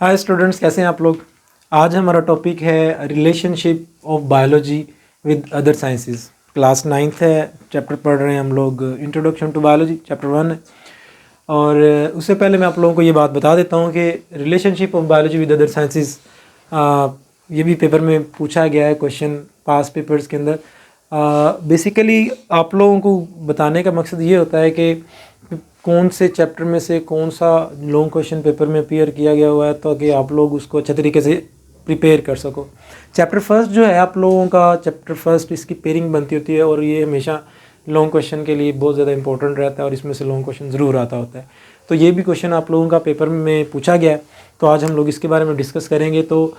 Hi students, कैसे हैं आप लोग। आज हमारा टॉपिक है relationship of biology with other sciences. Class 9th है, चैप्टर पढ़ रहे हैं हम लोग इंट्रोडक्शन टू बायोलॉजी, चैप्टर 1 है। और उससे पहले मैं आप लोगों को ये बात बता देता हूँ कि relationship of biology with other sciences ये भी पेपर में पूछा गया है क्वेश्चन, पास पेपर्स के अंदर। बेसिकली आप लोगों को बताने का मकसद ये होता है कि कौन से चैप्टर में से कौन सा लॉन्ग क्वेश्चन पेपर में अपीयर किया गया हुआ है, ताकि आप लोग उसको अच्छे तरीके से प्रिपेयर कर सको। चैप्टर फर्स्ट जो है आप लोगों का, चैप्टर फर्स्ट इसकी पेयरिंग बनती होती है और ये हमेशा लॉन्ग क्वेश्चन के लिए बहुत ज़्यादा इंपॉर्टेंट रहता है और इसमें से लॉन्ग क्वेश्चन ज़रूर आता होता है। तो ये भी क्वेश्चन आप लोगों का पेपर में पूछा गया है, तो आज हम लोग इसके बारे में डिस्कस करेंगे। तो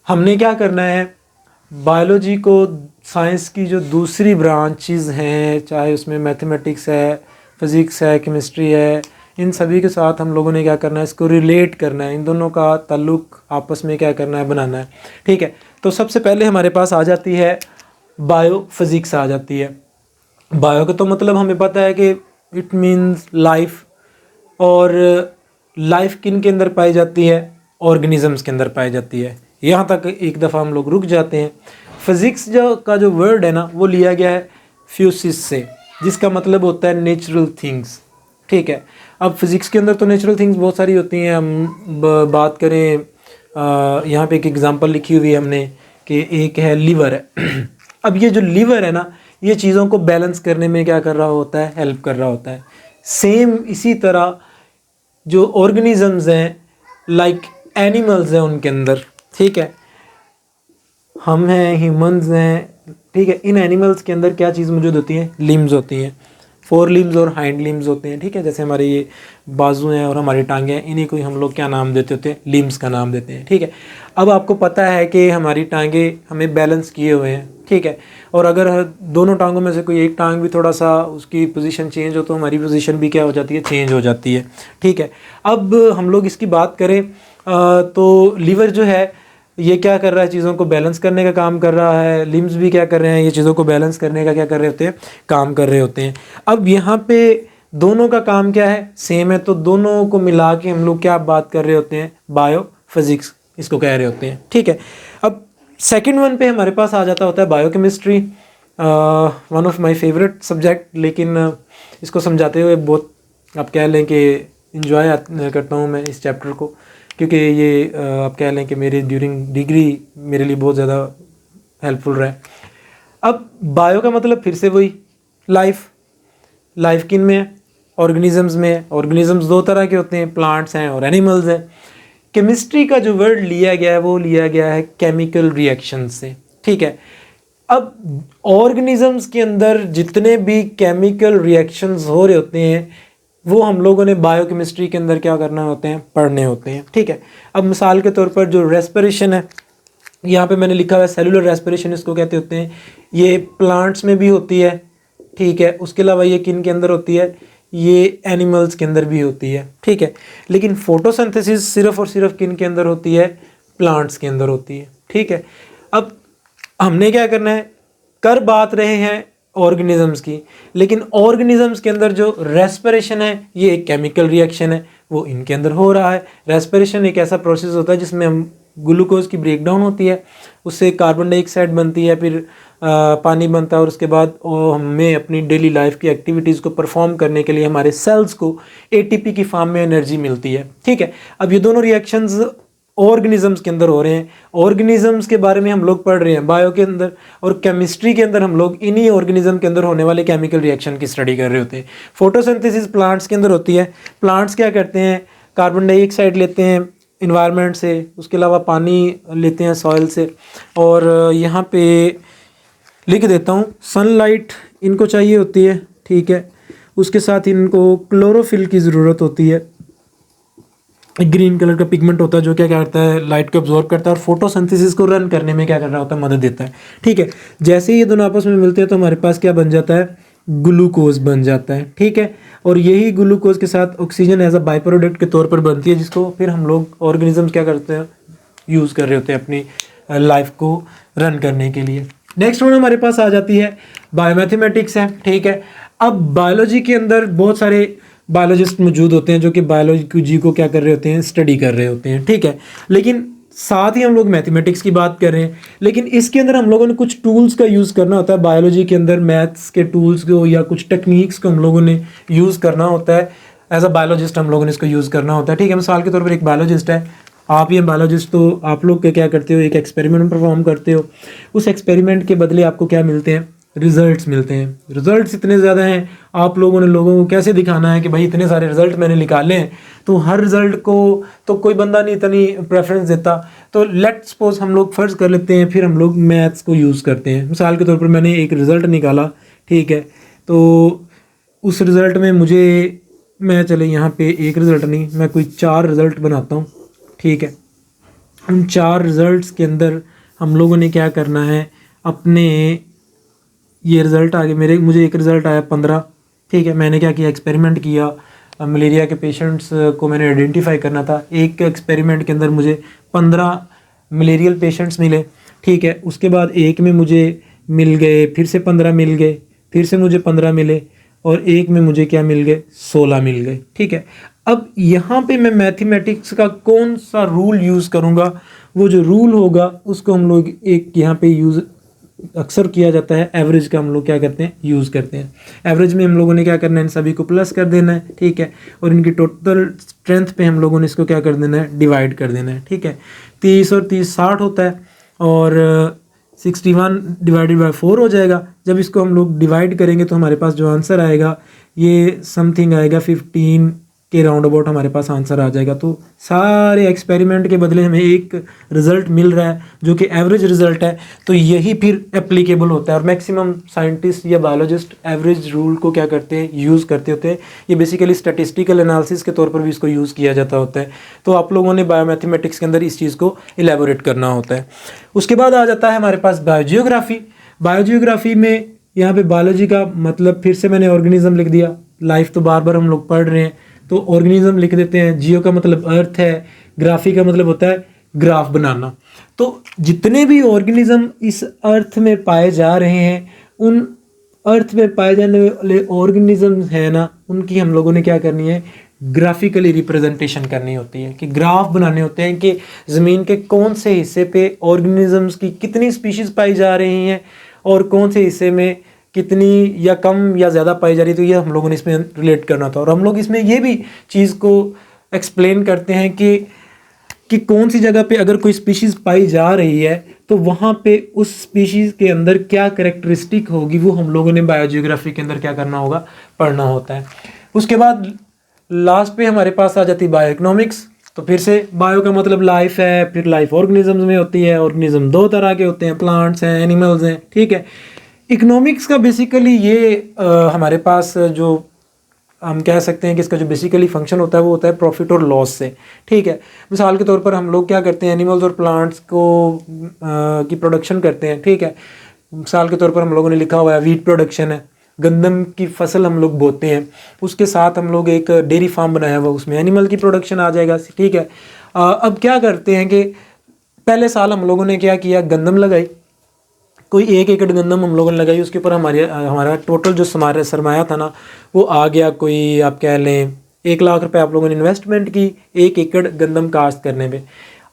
हमने क्या करना है, बायोलॉजी को साइंस की जो दूसरी ब्रांचेस हैं, चाहे उसमें मैथमेटिक्स है, फिज़िक्स है, केमिस्ट्री है, इन सभी के साथ हम लोगों ने क्या करना है, इसको रिलेट करना है, इन दोनों का ताल्लुक़ आपस में क्या करना है, बनाना है। ठीक है, तो सबसे पहले हमारे पास आ जाती है बायो फिज़िक्स आ जाती है। बायो का तो मतलब हमें पता है कि इट मीन्स लाइफ, और लाइफ किन के अंदर पाई जाती है, ऑर्गेनिजम्स के अंदर पाई जाती है। यहाँ तक एक दफ़ा हम लोग रुक जाते हैं। फिज़िक्स जो वर्ड है ना, वो लिया गया है फ्यूसिस से, जिसका मतलब होता है नेचुरल थिंग्स। ठीक है, अब फिज़िक्स के अंदर तो नेचुरल थिंग्स बहुत सारी होती हैं। हम बात करें, यहाँ पे एक एग्जांपल लिखी हुई है हमने कि एक है लीवर है। अब ये जो लीवर है ना, ये चीज़ों को बैलेंस करने में क्या कर रहा होता है, हेल्प कर रहा होता है। सेम इसी तरह जो ऑर्गेनिजम्स हैं, लाइक एनिमल्स हैं उनके अंदर, ठीक है, हम हैं, ह्यूमंस हैं, ठीक है, इन एनिमल्स के अंदर क्या चीज़ मौजूद होती है, लिम्स होती हैं, 4 लिम्स और हाइंड लिम्स होते हैं। ठीक है, जैसे हमारे ये बाजू हैं और हमारी टांगें हैं, इन्हीं को हम लोग क्या नाम देते होते हैं, लिम्स का नाम देते हैं। ठीक है, अब आपको पता है कि हमारी टांगें हमें बैलेंस किए हुए हैं। ठीक है, और अगर दोनों टांगों में से कोई एक टांग भी थोड़ा सा उसकी पोजीशन चेंज हो तो हमारी पोजीशन भी क्या हो जाती है, चेंज हो जाती है। ठीक है, अब हम लोग इसकी बात करें तो लीवर जो है ये क्या कर रहा है, चीज़ों को बैलेंस करने का काम कर रहा है। लिम्स भी क्या कर रहे हैं, ये चीज़ों को बैलेंस करने का क्या कर रहे होते हैं, काम कर रहे होते हैं। अब यहाँ पे दोनों का काम क्या है, सेम है, तो दोनों को मिला के हम लोग क्या बात कर रहे होते हैं, बायो फिजिक्स इसको कह रहे होते हैं। ठीक है, अब सेकेंड वन पे हमारे पास आ जाता होता है biochemistry, one of my favourite subject. लेकिन इसको समझाते हुए बहुत आप कह लें कि इंजॉय करता हूँ मैं इस चैप्टर को, क्योंकि ये आप कह लें कि मेरे ड्यूरिंग डिग्री मेरे लिए बहुत ज़्यादा हेल्पफुल रहा है। अब बायो का मतलब फिर से वही लाइफ किन में है, ऑर्गेनिजम्स में है। ऑर्गेनिजम्स 2 तरह के होते हैं, प्लांट्स हैं और एनिमल्स हैं। केमिस्ट्री का जो वर्ड लिया गया है वो लिया गया है केमिकल रिएक्शन से। ठीक है, अब ऑर्गेनिजम्स के अंदर जितने भी केमिकल रिएक्शंस हो रहे होते हैं वो हम लोगों ने बायोकेमिस्ट्री के अंदर क्या करना होते हैं, पढ़ने होते हैं। ठीक है, अब मिसाल के तौर पर जो रेस्पिरेशन है, यहाँ पे मैंने लिखा हुआ है सेलुलर रेस्पिरेशन इसको कहते होते हैं। ये प्लांट्स में भी होती है। ठीक है, उसके अलावा ये किन के अंदर होती है, ये एनिमल्स के अंदर भी होती है। ठीक है, लेकिन फोटोसिंथेसिस सिर्फ और सिर्फ किन के अंदर होती है, प्लांट्स के अंदर होती है। ठीक है, अब हमने क्या करना है, कर बात रहे हैं ऑर्गेनिजम्स की, लेकिन ऑर्गेनिजम्स के अंदर जो रेस्पिरेशन है ये एक केमिकल रिएक्शन है, वो इनके अंदर हो रहा है। रेस्पिरेशन एक ऐसा प्रोसेस होता है जिसमें हम ग्लूकोज की ब्रेकडाउन होती है, उससे कार्बन डाइऑक्साइड बनती है, फिर पानी बनता है, और उसके बाद हमें अपनी डेली लाइफ की एक्टिविटीज़ को परफॉर्म करने के लिए हमारे सेल्स को एटीपी की फॉर्म में एनर्जी मिलती है। ठीक है, अब ये दोनों रिएक्शंस ऑर्गेनिजम्स के अंदर हो रहे हैं। ऑर्गेनिजम्स के बारे में हम लोग पढ़ रहे हैं बायो के अंदर, और केमिस्ट्री के अंदर हम लोग इन्हीं ऑर्गेनिज्म के अंदर होने वाले केमिकल रिएक्शन की स्टडी कर रहे होते हैं। फोटोसिंथेसिस प्लांट्स के अंदर होती है। प्लांट्स क्या करते हैं, कार्बन डाइऑक्साइड लेते हैं इन्वायरमेंट से, उसके अलावा पानी लेते हैं सॉइल से, और यहाँ पे लिख देता हूँ सनलाइट इनको चाहिए होती है। ठीक है, उसके साथ इनको क्लोरोफिल की ज़रूरत होती है। ग्रीन कलर का पिगमेंट होता है जो क्या करता है, लाइट को एब्जॉर्ब करता है और फोटोसिंथेसिस को रन करने में क्या कर रहा होता है, मदद देता है। ठीक है, जैसे ही ये दोनों आपस में मिलते हैं तो हमारे पास क्या बन जाता है, ग्लूकोज बन जाता है। ठीक है, और यही ग्लूकोज के साथ oxygen as a by product के तौर पर बनती है, जिसको फिर हम लोग ऑर्गेनिजम्स क्या करते हैं, यूज़ कर रहे होते हैं अपनी लाइफ को रन करने के लिए। नेक्स्ट वन हमारे पास आ जाती है बायोमैथमेटिक्स है। ठीक है, अब बायोलॉजी के अंदर बहुत सारे बायोलॉजिस्ट मौजूद होते हैं जो कि बायोलॉजी को क्या कर रहे होते हैं, स्टडी कर रहे होते हैं, ठीक है। लेकिन साथ ही हम लोग मैथमेटिक्स की बात कर रहे हैं, लेकिन इसके अंदर हम लोगों ने कुछ टूल्स का यूज़ करना होता है। बायोलॉजी के अंदर मैथ्स के टूल्स को या कुछ टेक्निक्स को हम लोगों ने यूज़ करना होता है। एज अ बायोलॉजिस्ट हम लोगों ने इसको यूज़ करना होता है, ठीक है। मिसाल के तौर पर एक बायोलॉजिस्ट है, आप ये बायोलॉजिस्ट, तो आप लोग क्या करते हो, एक एक्सपेरिमेंट परफॉर्म करते हो। उस एक्सपेरिमेंट के बदले आपको क्या मिलते हैं, रिजल्ट्स मिलते हैं। रिजल्ट्स इतने ज़्यादा हैं, आप लोगों ने लोगों को कैसे दिखाना है कि भाई इतने सारे रिजल्ट मैंने निकाले हैं। तो हर रिजल्ट को तो कोई बंदा नहीं इतनी प्रेफरेंस देता। तो लेट सपोज हम लोग फ़र्ज़ कर लेते हैं, फिर हम लोग मैथ्स को यूज़ करते हैं। मिसाल के तौर पर मैंने एक रिज़ल्ट निकाला, ठीक है। तो उस रिज़ल्ट में मैं चले यहाँ पे एक रिज़ल्ट नहीं, मैं कोई 4 रिज़ल्ट बनाता हूँ, ठीक है। उन 4 रिज़ल्ट्स के अंदर हम लोगों ने क्या करना है, अपने ये रिज़ल्ट आ गए मुझे एक रिज़ल्ट आया 15, ठीक है। मैंने क्या किया, एक्सपेरिमेंट किया, मलेरिया के पेशेंट्स को मैंने आइडेंटिफाई करना था। एक एक्सपेरिमेंट के अंदर मुझे 15 मलेरियल पेशेंट्स मिले, ठीक है। उसके बाद एक में मुझे मिल गए, फिर से 15 मिल गए, फिर से मुझे 15 मिले, और एक में मुझे क्या मिल गए, 16 मिल गए, ठीक है। अब यहाँ पे मैं मैथमेटिक्स का कौन सा रूल यूज़ करूँगा, वो जो रूल होगा उसको हम लोग एक यहाँ पे यूज़ अक्सर किया जाता है, एवरेज का हम लोग क्या करते हैं, यूज़ करते हैं। एवरेज में हम लोगों ने क्या करना है, इन सभी को प्लस कर देना है, ठीक है। और इनकी टोटल स्ट्रेंथ पे हम लोगों ने इसको क्या कर देना है, डिवाइड कर देना है, ठीक है। 30 और 30 60 होता है, और 61 डिवाइडेड बाय 4 हो जाएगा। जब इसको हम लोग डिवाइड करेंगे तो हमारे पास जो आंसर आएगा ये समथिंग आएगा 15 के राउंड अबाउट हमारे पास आंसर आ जाएगा। तो सारे एक्सपेरिमेंट के बदले हमें एक रिज़ल्ट मिल रहा है जो कि एवरेज रिज़ल्ट है। तो यही फिर एप्लीकेबल होता है, और मैक्सिमम साइंटिस्ट या बायोलॉजिस्ट एवरेज रूल को क्या करते हैं, यूज़ करते होते हैं। ये बेसिकली स्टैटिस्टिकल एनालिसिस के तौर पर भी इसको यूज़ किया जाता होता है। तो आप लोगों ने बायोमैथमेटिक्स के अंदर इस चीज़ को इलेबोरेट करना होता है। उसके बाद आ जाता है हमारे पास बायोजियोग्राफी। बायोजियोग्राफी में यहाँ पे बायोलॉजी का मतलब फिर से मैंने ऑर्गेनिज्म लिख दिया, लाइफ तो बार बार हम लोग पढ़ रहे हैं तो ऑर्गेनिज्म लिख देते हैं। जियो का मतलब अर्थ है, ग्राफी का मतलब होता है ग्राफ बनाना। तो जितने भी ऑर्गेनिज्म इस अर्थ में पाए जा रहे हैं, उन अर्थ में पाए जाने वाले ऑर्गेनिज्म है ना, उनकी हम लोगों ने क्या करनी है, ग्राफिकली रिप्रेजेंटेशन करनी होती है, कि ग्राफ बनाने होते हैं कि ज़मीन के कौन से हिस्से पे ऑर्गेनिजम्स की कितनी स्पीशीज़ पाई जा रही हैं और कौन से हिस्से में कितनी या कम या ज़्यादा पाई जा रही। तो ये हम लोगों ने इसमें रिलेट करना था। और हम लोग इसमें ये भी चीज़ को एक्सप्लेन करते हैं कि कौन सी जगह पे अगर कोई स्पीशीज़ पाई जा रही है तो वहाँ पे उस स्पीशीज़ के अंदर क्या कैरेक्टरिस्टिक होगी, वो हम लोगों ने बायोजियोग्राफी के अंदर क्या करना होगा, पढ़ना होता है। उसके बाद लास्ट पे हमारे पास आ जाती है बायो इकोनॉमिक्स। तो फिर से बायो का मतलब लाइफ है, फिर लाइफ ऑर्गेनिजम्स में होती है। ऑर्गेनिज्म 2 तरह के होते हैं, प्लांट्स हैं, एनिमल्स हैं, ठीक है। इकोनॉमिक्स का बेसिकली ये हमारे पास जो हम कह सकते हैं कि इसका जो बेसिकली फंक्शन होता है वो होता है प्रॉफिट और लॉस से, ठीक है। मिसाल के तौर पर हम लोग क्या करते हैं, एनिमल्स और प्लांट्स को की प्रोडक्शन करते हैं, ठीक है। मिसाल के तौर पर हम लोगों ने लिखा हुआ है वीट प्रोडक्शन है, गंदम की फसल हम लोग बोते हैं। उसके साथ हम लोग एक डेयरी फार्म बनाया हुआ, उसमें एनिमल की प्रोडक्शन आ जाएगा, ठीक है। अब क्या करते हैं कि पहले साल हम लोगों ने क्या किया, गंदम लगाई, कोई 1 एकड़ गंदम हम लोगों ने लगाई। उसके ऊपर हमारा टोटल जो सरमाया था ना वो आ गया, कोई आप कह लें 1 लाख रुपए आप लोगों ने इन्वेस्टमेंट की 1 एकड़ गंदम काश्त करने पे।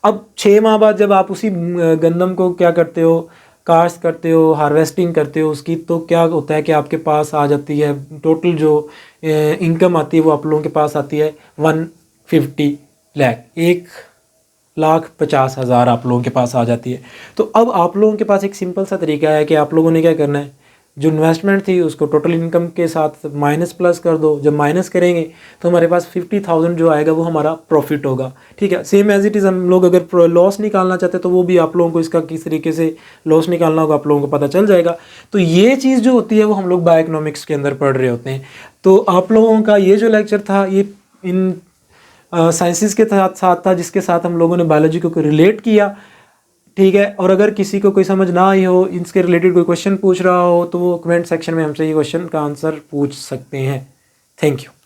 अब 6 माह बाद जब आप उसी गंदम को क्या करते हो, काश्त करते हो, हार्वेस्टिंग करते हो उसकी, तो क्या होता है कि आपके पास आ जाती है टोटल जो इनकम आती है वो आप लोगों के पास आती है 150 लाख, 1,50,000 आप लोगों के पास आ जाती है। तो अब आप लोगों के पास एक सिंपल सा तरीका है कि आप लोगों ने क्या करना है, जो इन्वेस्टमेंट थी उसको टोटल इनकम के साथ माइनस प्लस कर दो। जब माइनस करेंगे तो हमारे पास 50,000 जो आएगा वो हमारा प्रॉफिट होगा, ठीक है। सेम एज इट इज़ हम लोग अगर लॉस निकालना चाहते हैं तो वो भी आप लोगों को इसका किस तरीके से लॉस निकालना होगा आप लोगों को पता चल जाएगा। तो ये चीज़ जो होती है वो हम लोग बायो इकोनॉमिक्स के अंदर पढ़ रहे होते हैं। तो आप लोगों का ये जो लेक्चर था ये इन साइंसेस के साथ था, जिसके साथ हम लोगों ने बायोलॉजी को रिलेट किया, ठीक है। और अगर किसी को कोई समझ ना आई हो, इसके रिलेटेड कोई क्वेश्चन पूछ रहा हो तो वो कमेंट सेक्शन में हमसे ये क्वेश्चन का आंसर पूछ सकते हैं। Thank you.